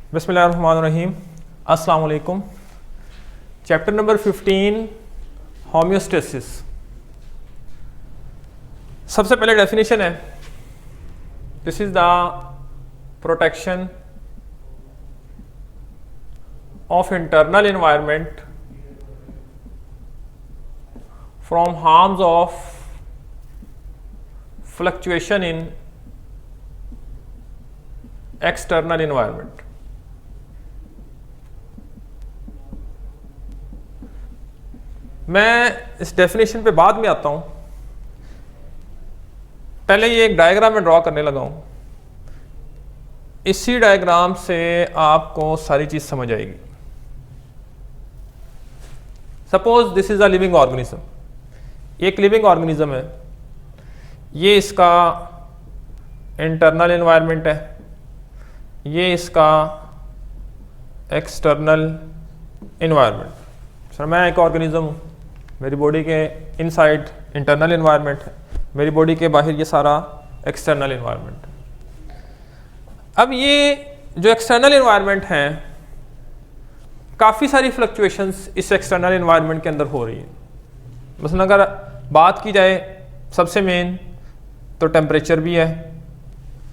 बिस्मिल्लाहिर्रहमानिर्रहीम। अस्सलाम वालेकुम। Chapter number 15 homeostasis. सबसे पहले डेफिनेशन है, this is the protection of internal environment from harms of fluctuation in external environment. मैं इस डेफिनेशन पे बाद में आता हूं, पहले ये एक डायग्राम में ड्रॉ करने लगा हूं। इसी डायग्राम से आपको सारी चीज समझ आएगी। Suppose this is a living organism, एक लिविंग ऑर्गेनिज्म है, ये इसका इंटरनल एनवायरनमेंट है, ये इसका एक्सटर्नल एनवायरनमेंट। सर मैं एक ऑर्गेनिज्म हूँ, मेरी बॉडी के इनसाइड इंटरनल एनवायरनमेंट है, मेरी बॉडी के बाहर ये सारा एक्सटर्नल एनवायरनमेंट है। अब ये जो एक्सटर्नल एनवायरनमेंट है, काफ़ी सारी फ्लक्चुएशंस इस एक्सटर्नल एनवायरनमेंट के अंदर हो रही है। मसलन अगर बात की जाए सबसे मेन, तो टेम्परेचर भी है,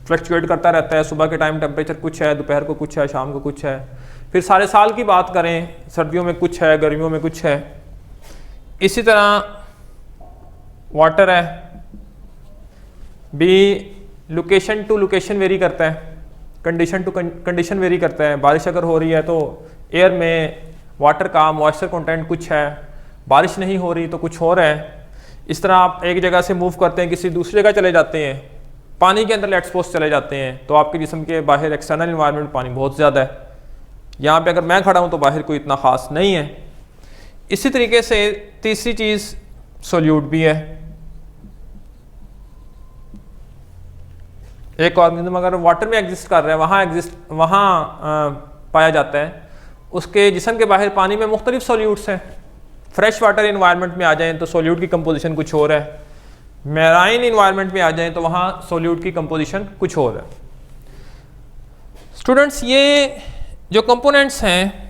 फ्लक्चुएट करता रहता है। सुबह के टाइम टेम्परेचर कुछ है, दोपहर को कुछ है, शाम को कुछ है। फिर सारे साल की बात करें, सर्दियों में कुछ है, गर्मियों में कुछ है। इसी तरह वाटर है भी, लोकेशन टू लोकेशन वेरी करता है, कंडीशन टू कंडीशन वेरी करता है। बारिश अगर हो रही है तो एयर में वाटर का मॉइस्चर कंटेंट कुछ है, बारिश नहीं हो रही तो कुछ और है। इस तरह आप एक जगह से मूव करते हैं, किसी दूसरी जगह चले जाते हैं, पानी के अंदर लेट्स सपोज चले जाते हैं, तो आपके जिस्म के बाहर एक्सटर्नल एनवायरनमेंट पानी बहुत ज़्यादा है। यहाँ पे अगर मैं खड़ा हूँ तो बाहर कोई इतना ख़ास नहीं है। इसी तरीके से तीसरी चीज़ सोल्यूट भी है। एक ऑर्गेनिज्म अगर वाटर में एग्जिस्ट कर रहा है, वहाँ पाया जाता है, उसके जिस्म के बाहर पानी में मुख्तलिफ सोल्यूट्स हैं। फ्रेश वाटर इन्वायरमेंट में आ जाएँ तो सोल्यूट की कंपोजिशन कुछ और है, मैराइन इन्वायरमेंट में आ जाएँ तो वहाँ सोल्यूट की कंपोजिशन कुछ और है। स्टूडेंट्स, ये जो कंपोनेंट्स हैं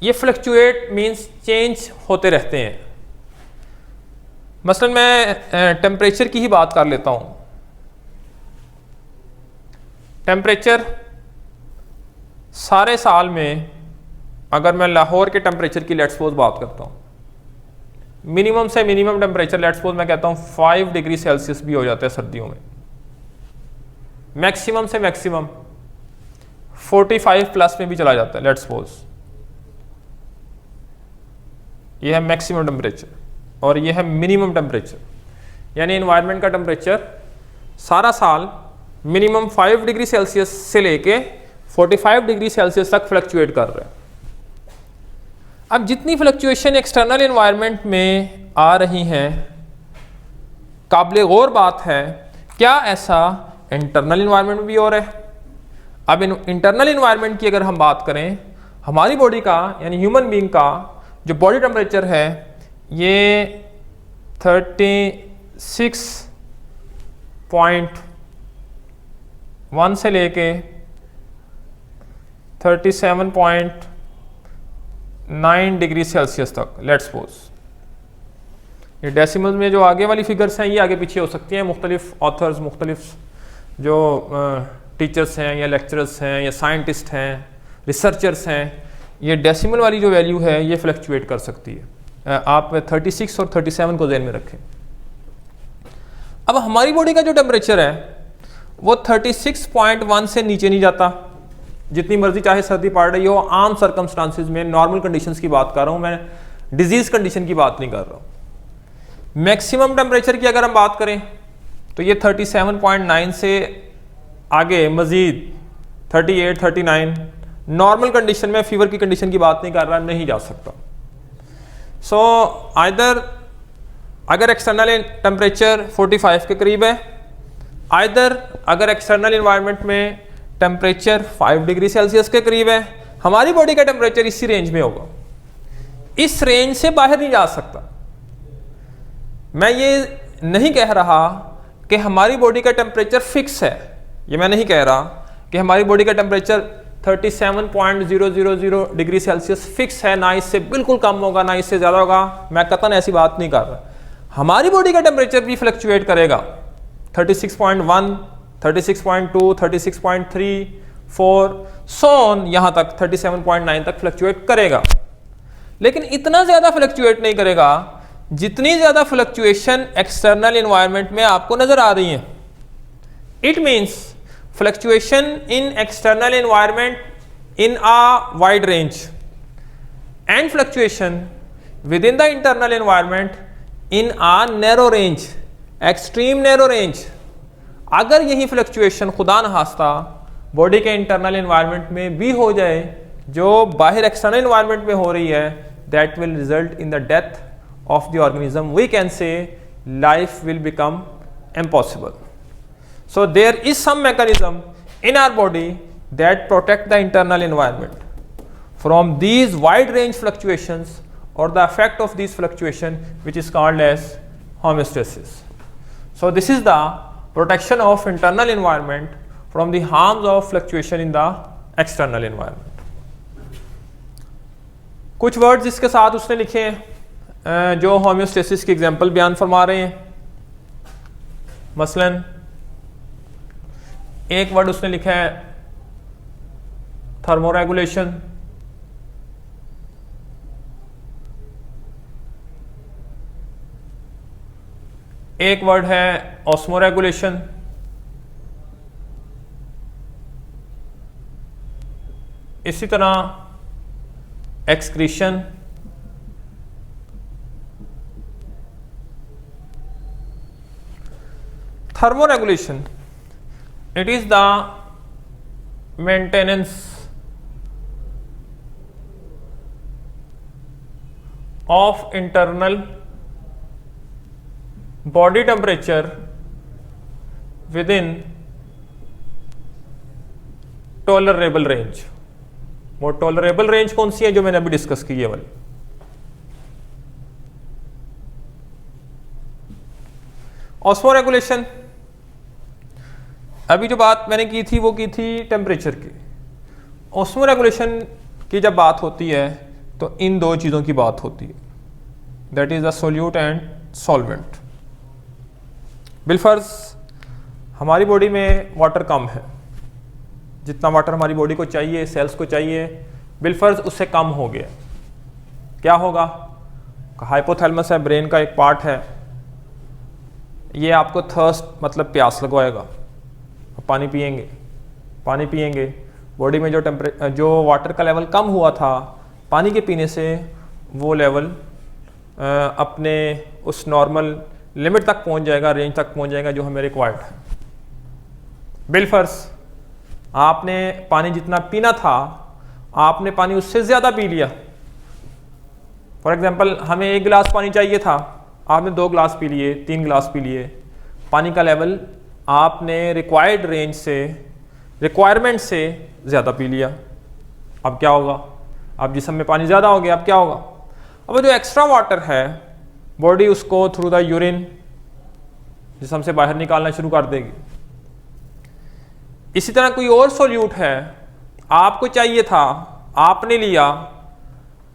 ये फ्लक्चुएट मींस चेंज होते रहते हैं। मसलन मैं टेम्परेचर की ही बात कर लेता हूँ। टेम्परेचर सारे साल में, अगर मैं लाहौर के टेम्परेचर की लेट्स सपोज बात करता हूँ, मिनिमम से मिनिमम टेम्परेचर लेट्स सपोज मैं कहता हूँ 5 डिग्री सेल्सियस भी हो जाता है सर्दियों में, मैक्सिमम से मैक्सिमम 45 प्लस में भी चला जाता है। लेट्स सपोज ये है मैक्सिमम टेम्परेचर और ये है मिनिमम टेम्परेचर, यानी एनवायरनमेंट का टेम्परेचर सारा साल मिनिमम 5 डिग्री सेल्सियस से लेके 45 डिग्री सेल्सियस तक फ्लक्चुएट कर रहा है। अब जितनी फ्लक्चुएशन एक्सटर्नल एनवायरनमेंट में आ रही हैं, काबिल गौर बात है, क्या ऐसा इंटरनल एनवायरनमेंट में भी हो रहा है? अब इंटरनल एनवायरनमेंट की अगर हम बात करें, हमारी बॉडी का यानी ह्यूमन बीइंग का जो बॉडी टेम्परेचर है ये 36.1 से लेके 37.9 डिग्री सेल्सियस तक लेट्स सपोज। ये डेसिमल में जो आगे वाली फिगर्स हैं ये आगे पीछे हो सकती हैं। मुख्तलिफ ऑथर्स, मुख्तलिफ जो टीचर्स हैं या लेक्चरर्स हैं या साइंटिस्ट हैं, रिसर्चर्स हैं, ये डेसिमल वाली जो वैल्यू है ये फ्लक्चुएट कर सकती है। आप 36 और 37 को ध्यान में रखें। अब हमारी बॉडी का जो टेम्परेचर है वो 36.1 से नीचे नहीं जाता, जितनी मर्जी चाहे सर्दी पड़ रही हो, आम सर्कमस्टांसिस में, नॉर्मल कंडीशंस की बात कर रहा हूँ मैं, डिजीज कंडीशन की बात नहीं कर रहा हूँ। मैक्सिमम टेम्परेचर की अगर हम बात करें तो ये 37.9 से आगे मजीद 38, 39, नॉर्मल कंडीशन में, फीवर की कंडीशन की बात नहीं कर रहा, नहीं जा सकता। सो आइदर अगर एक्सटर्नल टेम्परेचर 45 के करीब है, आइदर अगर एक्सटर्नल एनवायरनमेंट में टेम्परेचर 5 डिग्री सेल्सियस के करीब है, हमारी बॉडी का टेम्परेचर इसी रेंज में होगा, इस रेंज से बाहर नहीं जा सकता। मैं ये नहीं कह रहा कि हमारी बॉडी का टेम्परेचर फिक्स है, ये मैं नहीं कह रहा कि हमारी बॉडी का टेम्परेचर 37.000 डिग्री सेल्सियस फिक्स है, ना इससे बिल्कुल कम होगा ना इससे ज़्यादा होगा। मैं कतन ऐसी बात नहीं कर रहा। हमारी बॉडी का टेम्परेचर भी फ्लक्चुएट करेगा, 36.1, 36.2, 36.3, 4 सोन यहाँ तक 37.9 तक फ्लक्चुएट करेगा, लेकिन इतना ज़्यादा फ्लक्चुएट नहीं करेगा जितनी ज़्यादा फ्लक्चुएशन एक्सटर्नल इन्वायरमेंट में आपको नज़र आ रही है। It means fluctuation in external environment in a wide range and fluctuation within the internal environment in a narrow range, extreme narrow range। अगर यही फ्लक्चुएशन खुदा न खास्ता बॉडी के इंटरनल एनवायरनमेंट में भी हो जाए जो बाहर एक्सटर्नल एनवायरनमेंट में हो रही है, that will result in the death of the organism. We can say life will become impossible. So there is some mechanism in our body that protect the internal environment from these wide range fluctuations or the effect of these fluctuation, which is called as homeostasis. So this is the protection of internal environment from the harms of fluctuation in the external environment. कुछ words इसके साथ उसने लिखे हैं जो homeostasis की example बयान फरमा रहे हैं। मसलन एक वर्ड उसने लिखा है थर्मोरेगुलेशन, एक वर्ड है ऑस्मोरेगुलेशन, इसी तरह excretion, thermoregulation it is the maintenance of internal body temperature within tolerable range। वो tolerable range कौन सी है जो मैंने अभी डिस्कस की है वाली। ऑस्मोरेगुलेशन, अभी जो बात मैंने की थी वो की थी टेम्परेचर की। ऑस्मोरेगुलेशन की जब बात होती है तो इन दो चीज़ों की बात होती है, that is the solute and solvent. बिलफर्ज हमारी बॉडी में वाटर कम है, जितना वाटर हमारी बॉडी को चाहिए, सेल्स को चाहिए, बिलफर्ज उससे कम हो गया, क्या होगा? हाइपोथैलेमस है, ब्रेन का एक पार्ट है, ये आपको थर्स्ट मतलब प्यास लगवाएगा। पानी पिएंगे, बॉडी में जो वाटर का लेवल कम हुआ था पानी के पीने से वो लेवल अपने उस नॉर्मल लिमिट तक पहुंच जाएगा, रेंज तक पहुंच जाएगा जो हमें रिक्वायर्ड है। बिलफर्स आपने पानी जितना पीना था आपने पानी उससे ज़्यादा पी लिया। फॉर एग्जांपल हमें 1 गिलास पानी चाहिए था, आपने 2 गिलास पी लिए, 3 गिलास पी लिए, पानी का लेवल आपने रिक्वायर्ड रेंज से, रिक्वायरमेंट से ज़्यादा पी लिया। अब क्या होगा? अब जिस्म में पानी ज़्यादा हो गया, अब क्या होगा? अब जो एक्स्ट्रा वाटर है बॉडी उसको थ्रू द यूरिन जिस्म से बाहर निकालना शुरू कर देगी। इसी तरह कोई और सोल्यूट है, आपको चाहिए था, आपने लिया,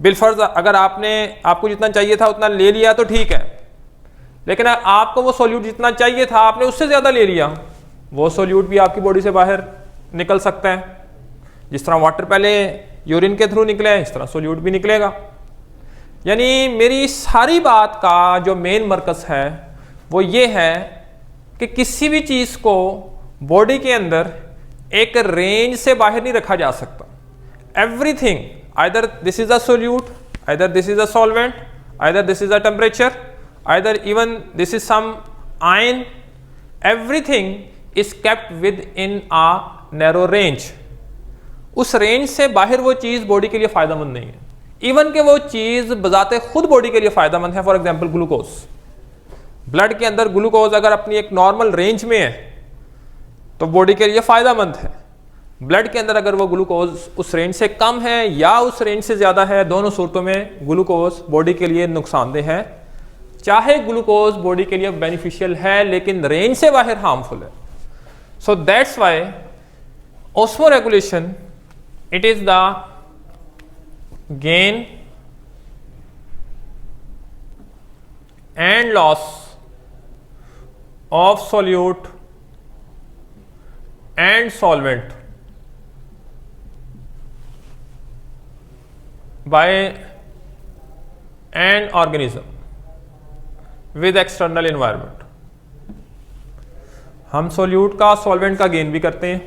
बिलफर्ज अगर आपको जितना चाहिए था उतना ले लिया तो ठीक है, लेकिन आपको वो सोल्यूट जितना चाहिए था आपने उससे ज़्यादा ले लिया, वो सोल्यूट भी आपकी बॉडी से बाहर निकल सकता है। जिस तरह वाटर पहले यूरिन के थ्रू निकले इस तरह सोल्यूट भी निकलेगा। यानी मेरी सारी बात का जो मेन मरकज़ है वो ये है कि किसी भी चीज़ को बॉडी के अंदर एक रेंज से बाहर नहीं रखा जा सकता। Everything either this is a solute, either this is a solvent, either this is a temperature, either even this is some ion, everything is kept within a narrow range. उस range से बाहर वो चीज़ body के लिए फ़ायदेमंद नहीं है। Even कि वो चीज़ बजाते खुद बॉडी के लिए फ़ायदेमंद है। फॉर एग्जांपल ग्लूकोज, ब्लड के अंदर ग्लूकोज अगर अपनी एक नॉर्मल रेंज में है तो बॉडी के लिए फ़ायदेमंद है। ब्लड के अंदर अगर वो ग्लूकोज उस रेंज से कम है या उस रेंज से ज़्यादा है, दोनों सूरतों में ग्लूकोज बॉडी के लिए नुकसानदेह है। चाहे ग्लूकोज बॉडी के लिए बेनिफिशियल है लेकिन रेंज से बाहर हार्मफुल है। So that's why osmoregulation it is the gain and loss of solute and solvent by an organism with external environment. हम सॉल्यूट का सॉल्वेंट का गेन भी करते हैं,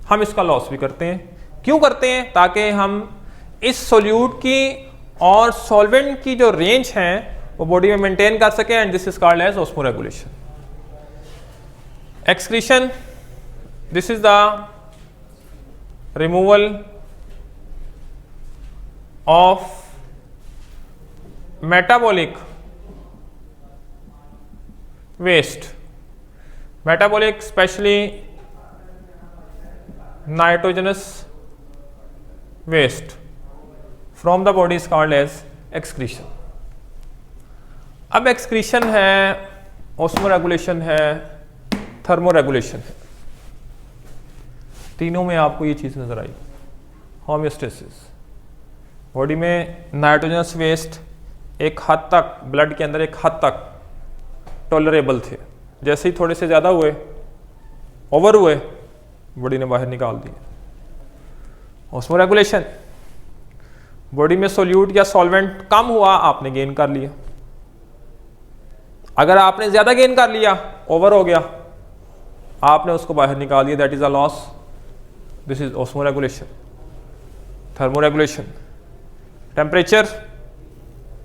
हम इसका लॉस भी करते हैं। क्यों करते हैं? ताकि हम इस सॉल्यूट की और सॉल्वेंट की जो रेंज है वो बॉडी में मेंटेन कर सकें, and this is called as osmoregulation. Excretion, this is the removal of metabolic waste, metabolic especially nitrogenous waste from the body is called as excretion। अब excretion है, osmoregulation है, thermoregulation है, तीनों में आपको ये चीज़ नजर आई। होम्योस्टेसिस, बॉडी में नाइट्रोजनस वेस्ट एक हद तक, ब्लड के अंदर एक हद तक टॉलरेबल थे, जैसे ही थोड़े से ज़्यादा हुए, ओवर हुए, बॉडी ने बाहर निकाल दिए। ऑस्मोरेगुलेशन, बॉडी में सोल्यूट या सॉल्वेंट कम हुआ, आपने गेन कर लिया। अगर आपने ज़्यादा गेन कर लिया, ओवर हो गया, आपने उसको बाहर निकाल दिया, that is a loss. This is osmoregulation. Thermoregulation, temperature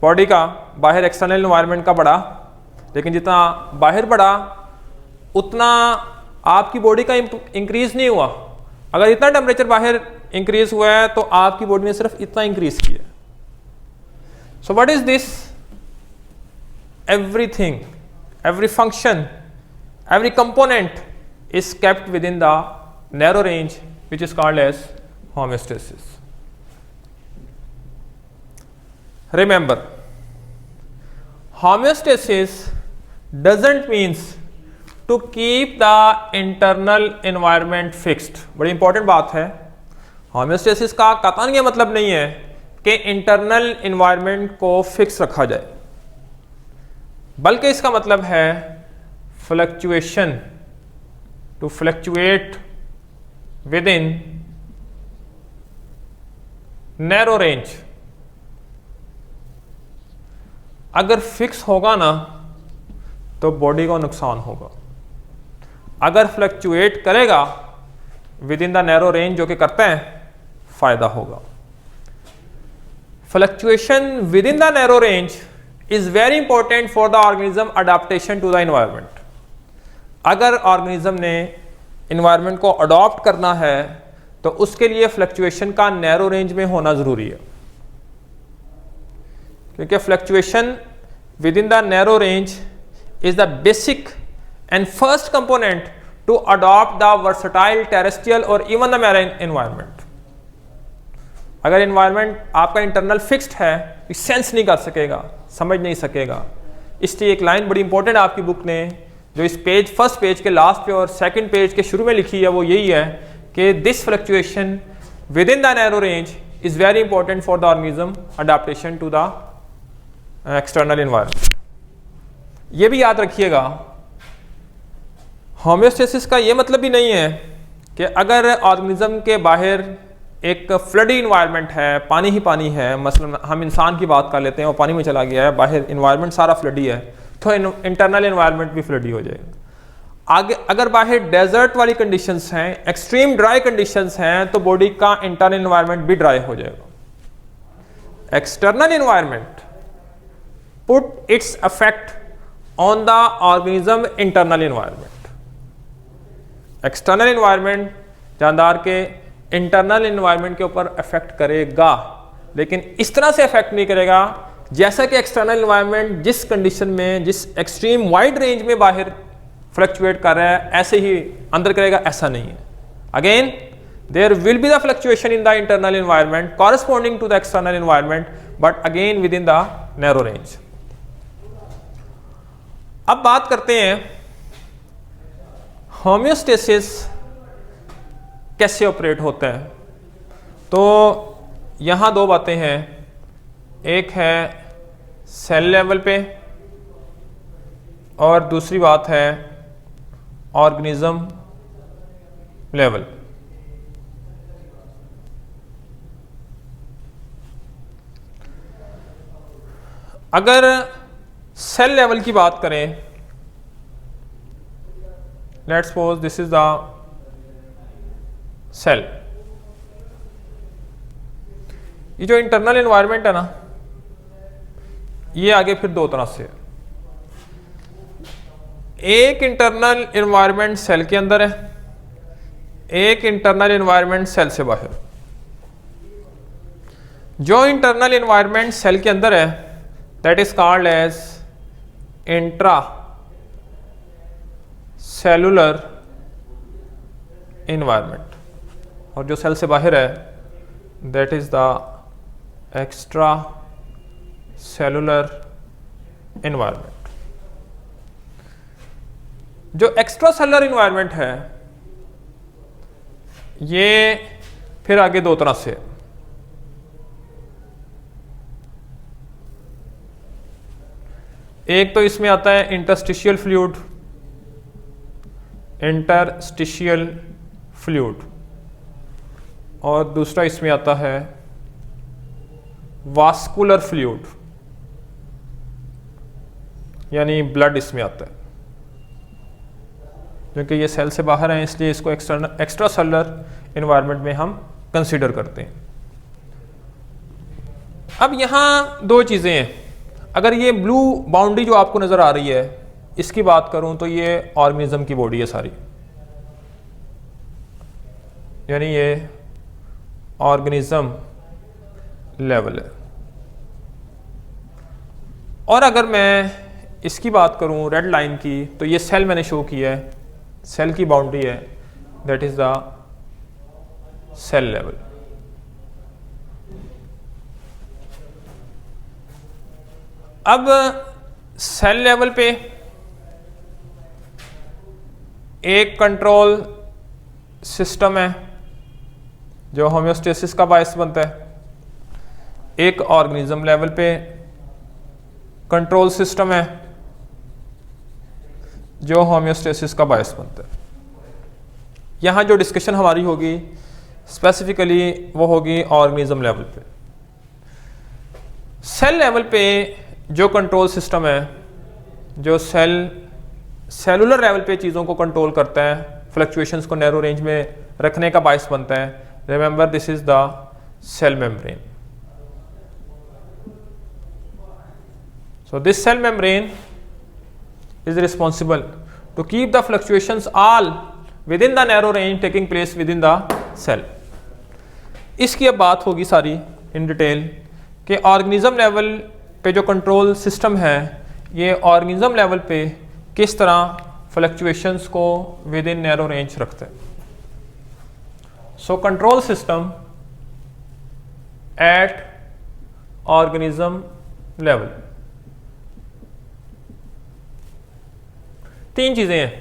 body का बाहर एक्सटर्नल एनवायरनमेंट का बढ़ा, लेकिन जितना बाहर बढ़ा उतना आपकी बॉडी का इंक्रीज नहीं हुआ। अगर इतना टेम्परेचर बाहर इंक्रीज हुआ है तो आपकी बॉडी ने सिर्फ इतना इंक्रीज किया। So what is this? Everything, every function, every component is kept within the narrow range which is called as homeostasis. Remember, homeostasis doesn't means to keep the internal environment fixed। बड़ी important बात है। Homeostasis का कतई ये मतलब नहीं है कि इंटरनल एनवायरनमेंट को फिक्स रखा जाए, बल्कि इसका मतलब है fluctuation, to fluctuate within narrow range. अगर फिक्स होगा ना तो बॉडी को नुकसान होगा, अगर फ्लक्चुएट करेगा within the narrow range जो कि करते हैं, फायदा होगा। Fluctuation within the narrow range is very important for the organism adaptation to the environment. अगर ऑर्गेनिज्म ने एनवायरनमेंट को अडॉप्ट करना है तो उसके लिए फ्लक्चुएशन का नैरो रेंज में होना जरूरी है, क्योंकि fluctuation within the narrow range is the basic and first component to adopt the versatile terrestrial और इवन द मैरीन एनवायरनमेंट। अगर एनवायरनमेंट आपका इंटरनल फिक्स्ड है, सेंस नहीं कर सकेगा, समझ नहीं सकेगा। इसलिए एक लाइन बड़ी इंपॉर्टेंट आपकी बुक ने जो इस पेज, फर्स्ट पेज के लास्ट पे और सेकंड पेज के शुरू में लिखी है, वो यही है कि this fluctuation within the narrow range is very important for the organism adaptation to the external environment. ये भी याद रखिएगा, होम्योस्टेसिस का ये मतलब भी नहीं है कि अगर ऑर्गेनिज्म के बाहर एक फ्लडी इन्वायरमेंट है, पानी ही पानी है, मसलन हम इंसान की बात कर लेते हैं, वो पानी में चला गया है, बाहर इन्वायरमेंट सारा फ्लडी है, तो इंटरनल एनवायरनमेंट भी फ्लडी हो जाएगा। आगे अगर बाहर डेजर्ट वाली कंडीशंस हैं, एक्सट्रीम ड्राई कंडीशंस हैं, तो बॉडी का इंटरनल एनवायरनमेंट भी ड्राई हो जाएगा। External environment put it's affect on the organism internal environment. External environment जानदार के इंटरनल एनवायरनमेंट के ऊपर अफेक्ट करेगा, लेकिन इस तरह से अफेक्ट नहीं करेगा जैसा कि एक्सटर्नल एनवायरनमेंट जिस कंडीशन में, जिस एक्सट्रीम वाइड रेंज में बाहर फ्लक्चुएट कर रहा है, ऐसे ही अंदर करेगा, ऐसा नहीं है। Again there will be the fluctuation in the internal environment corresponding to the external environment, but again within the narrow range. अब बात करते हैं होम्योस्टेसिस कैसे ऑपरेट होता है। तो यहाँ दो बातें हैं, एक है सेल लेवल पे और दूसरी बात है ऑर्गेनिज्म लेवल। अगर सेल लेवल की बात करें, let's suppose this is the cell. ये जो इंटरनल एनवायरनमेंट है ना, ये आगे फिर दो तरह से है। एक इंटरनल एनवायरनमेंट सेल के अंदर है, एक इंटरनल एनवायरनमेंट सेल से बाहर। जो इंटरनल एनवायरनमेंट सेल के अंदर है that is called as intracellular environment, और जो सेल से बाहर है that is the extracellular environment. जो एक्स्ट्रा सेलुलर एनवायरनमेंट है ये फिर आगे दो तरह से है। एक तो इसमें आता है इंटरस्टिशियल फ्लूइड, इंटरस्टिशियल फ्लूइड, और दूसरा इसमें आता है वास्कुलर फ्लूइड, यानी ब्लड इसमें आता है। क्योंकि ये सेल से बाहर है इसलिए इसको एक्स्ट्रा सेलुलर एनवायरनमेंट में हम कंसीडर करते हैं। अब यहाँ दो चीज़ें हैं। अगर ये ब्लू बाउंड्री जो आपको नज़र आ रही है इसकी बात करूं तो ये ऑर्गेनिज्म की बॉडी है सारी, यानी ये ऑर्गेनिज्म लेवल है। और अगर मैं इसकी बात करूं रेड लाइन की, तो ये सेल मैंने शो किया है, सेल की बाउंड्री है, that is the cell level. अब सेल लेवल पे एक कंट्रोल सिस्टम है जो होम्योस्टेसिस का बायस बनता है, एक ऑर्गेनिज्म लेवल पे कंट्रोल सिस्टम है जो होम्योस्टेसिस का बायस बनता है। यहाँ जो डिस्कशन हमारी होगी स्पेसिफिकली वो होगी ऑर्गेनिज्म लेवल पे। सेल लेवल पे जो कंट्रोल सिस्टम है, जो सेलुलर लेवल पे चीज़ों को कंट्रोल करता है, फ्लक्चुएशंस को नैरो रेंज में रखने का बायस बनता है, remember this is the cell membrane. So this cell membrane is responsible to keep the fluctuations all within the narrow range taking place within the cell। इसकी अब बात होगी सारी इन डिटेल कि ऑर्गेनिज्म लेवल पे जो कंट्रोल सिस्टम है ये ऑर्गेनिज्म लेवल पे किस तरह फ्लक्चुएशंस को विद इन नैरो रेंज रखते हैं। So control system at organism level, तीन चीजें हैं।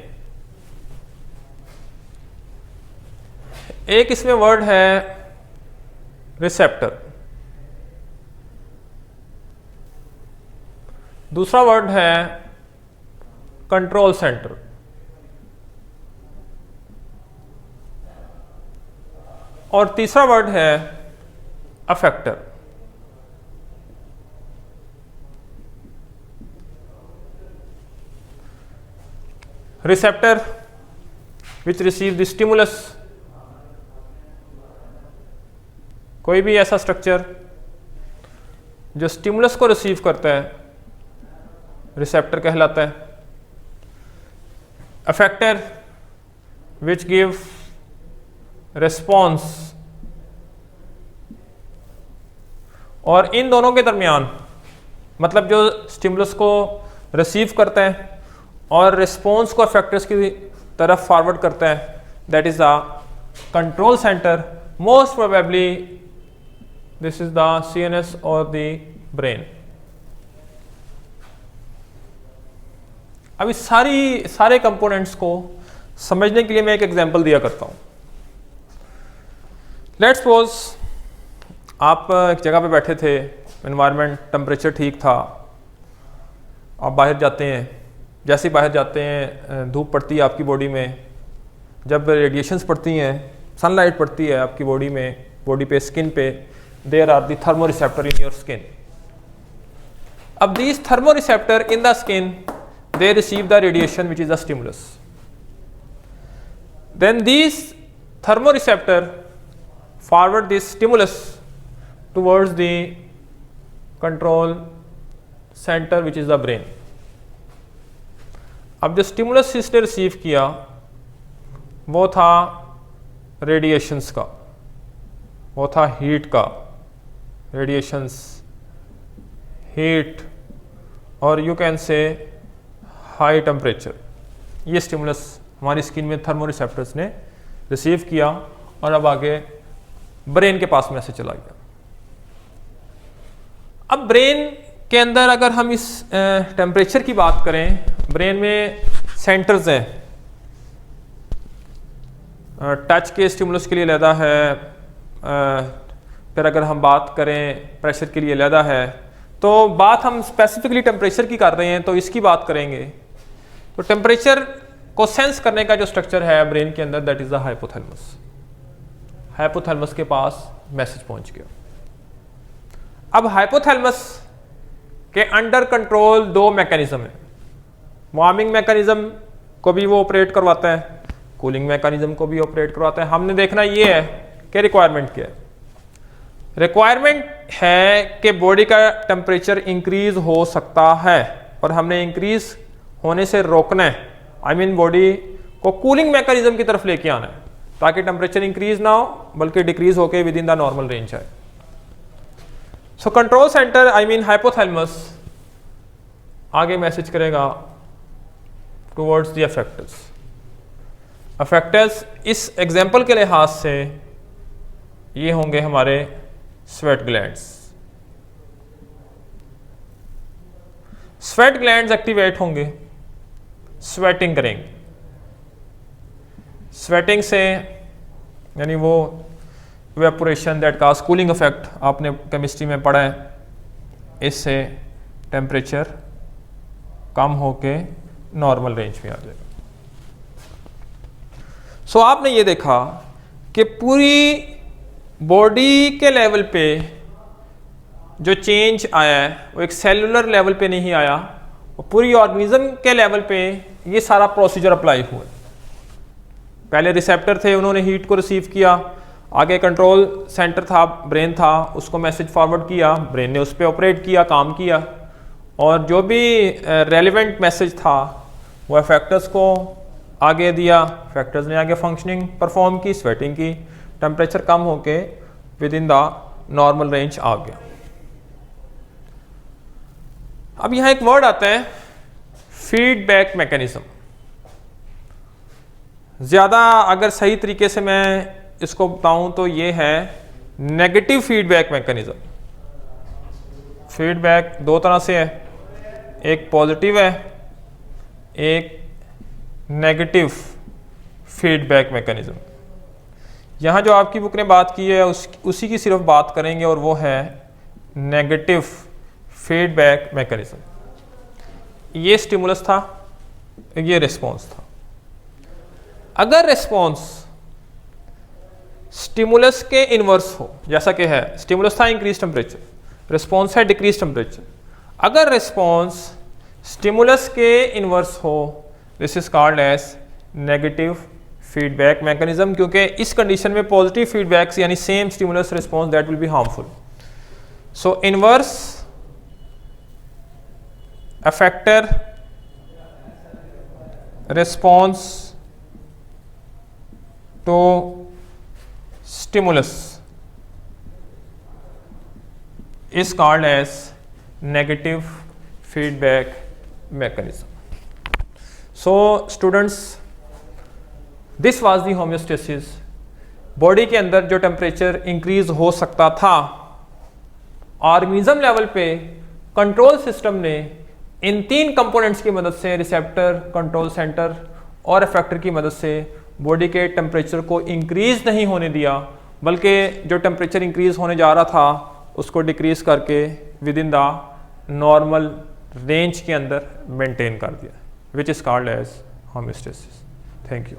एक इसमें वर्ड है रिसेप्टर, दूसरा वर्ड है कंट्रोल सेंटर, और तीसरा वर्ड है effector. Receptor which receive the stimulus, कोई भी ऐसा स्ट्रक्चर जो स्टिमुलस को रिसीव करता है रिसेप्टर कहलाता है। अफेक्टर विच गिव रिस्पॉन्स, और इन दोनों के दरमियान मतलब जो स्टिमुलस को रिसीव करता है और रिस्पॉन्स को अफेक्टर्स की तरफ फॉरवर्ड करता है, that is the control centre. Most probably this is the CNS और द ब्रेन। अब इस सारे कंपोनेंट्स को समझने के लिए मैं एक एग्जांपल दिया करता हूं। लेट्स सपोज आप एक जगह पे बैठे थे, एनवायरनमेंट टेम्परेचर ठीक था, आप बाहर जाते हैं, जैसे ही बाहर जाते हैं धूप पड़ती है आपकी बॉडी में, जब रेडिएशंस पड़ती हैं, सनलाइट पड़ती है आपकी बॉडी में, बॉडी पे, स्किन पे, there are the thermoreceptor in your skin. अब these thermoreceptor in the skin, they receive the radiation which is the stimulus. Then these thermoreceptor forward this stimulus towards the control center which is the brain. अब जो stimulus इसने receive किया वो था radiations का, वो था हीट का, रेडिएशंस, हीट, और you can say high temperature. ये स्टिमुलस हमारी स्किन में थर्मोरिसेप्टर्स ने रिसीव किया और अब आगे ब्रेन के पास मैसेज चला गया. अब ब्रेन के अंदर अगर हम इस टेम्परेचर की बात करें, ब्रेन में सेंटर्स हैं. टच के स्टिमुलस के लिए अलहदा है, फिर अगर हम बात करें प्रेशर के लिए अलहदा है. तो बात हम स्पेसिफिकली टेम्परेचर की कर रहे हैं तो इसकी बात करेंगे. तो टेम्परेचर को सेंस करने का जो स्ट्रक्चर है ब्रेन के अंदर, that is the hypothalamus. Hypothalamus के पास मैसेज पहुंच गया. अब हाइपोथैलेमस के अंडर कंट्रोल दो मैकेनिज्म है. वार्मिंग मैकेनिज्म को भी वो ऑपरेट करवाता है, कूलिंग मैकेनिज्म को भी ऑपरेट करवाता है. हमने देखना ये है कि रिक्वायरमेंट क्या है. रिक्वायरमेंट है कि बॉडी का टेम्परेचर इंक्रीज हो सकता है और हमने इंक्रीज होने से रोकना है. आई मीन बॉडी को कूलिंग मैकेनिज्म की तरफ लेके आना है ताकि टेम्परेचर इंक्रीज ना हो बल्कि डिक्रीज होकर within the normal range है. So control centre, I mean hypothalamus, आगे मैसेज करेगा टुवर्ड्स द अफेक्टर्स. अफेक्टर्स इस एग्जाम्पल के लिहाज से ये होंगे हमारे sweat glands. Sweat glands activate होंगे, स्वेटिंग करेंगे. स्वेटिंग से यानी वो evaporation that cause cooling effect आपने केमिस्ट्री में पढ़ा है, इससे टेम्परेचर कम होके नॉर्मल रेंज में आ जाएगा. सो आपने ये देखा कि पूरी बॉडी के लेवल पे जो चेंज आया है वो एक सेलुलर लेवल पे नहीं आया, वो पूरी ऑर्गेनिज्म के लेवल पे ये सारा प्रोसीजर अप्लाई हुआ. पहले रिसेप्टर थे, उन्होंने हीट को रिसीव किया, आगे कंट्रोल सेंटर था, ब्रेन था, उसको मैसेज फॉरवर्ड किया, ब्रेन ने उस पर ऑपरेट किया, काम किया, और जो भी रेलिवेंट मैसेज था वो इफेक्टर्स को आगे दिया. इफेक्टर्स ने आगे फंक्शनिंग परफॉर्म की, स्वेटिंग की, टेम्परेचर कम होके within the normal range आ गया. अब यहां एक वर्ड आता है फीडबैक मैकेनिज्म. ज्यादा अगर सही तरीके से मैं इसको बताऊं तो ये है नेगेटिव फीडबैक मैकेनिज्म. फीडबैक दो तरह से है, एक पॉजिटिव है, एक नेगेटिव फीडबैक मैकेनिज्म. यहाँ जो आपकी बुक ने बात की है उसी की सिर्फ बात करेंगे और वो है नेगेटिव फीडबैक मैकेनिज्म. ये स्टिमुलस था, ये रिस्पॉन्स था. अगर रिस्पॉन्स स्टिमुलस के इनवर्स हो, जैसा कि है, स्टिमुलस था इंक्रीज टेम्परेचर, रिस्पॉन्स है डिक्रीज टेम्परेचर. अगर रिस्पॉन्स स्टिमुलस के इनवर्स हो, this is called as negative feedback mechanism, क्योंकि इस कंडीशन में पॉजिटिव फीडबैक्स यानी same stimulus response that will be harmful. So inverse effector response to stimulus is called as negative feedback mechanism. So students, this was the homeostasis. Body के अंदर जो temperature increase हो सकता था, organism level पे control system ने इन तीन components की मदद से, रिसेप्टर, कंट्रोल सेंटर और इफेक्टर की मदद से बॉडी के टेम्परेचर को इंक्रीज नहीं होने दिया, बल्कि जो टेम्परेचर इंक्रीज़ होने जा रहा था उसको डिक्रीज़ करके within the normal range के अंदर मेंटेन कर दिया, which is called as homeostasis. Thank you.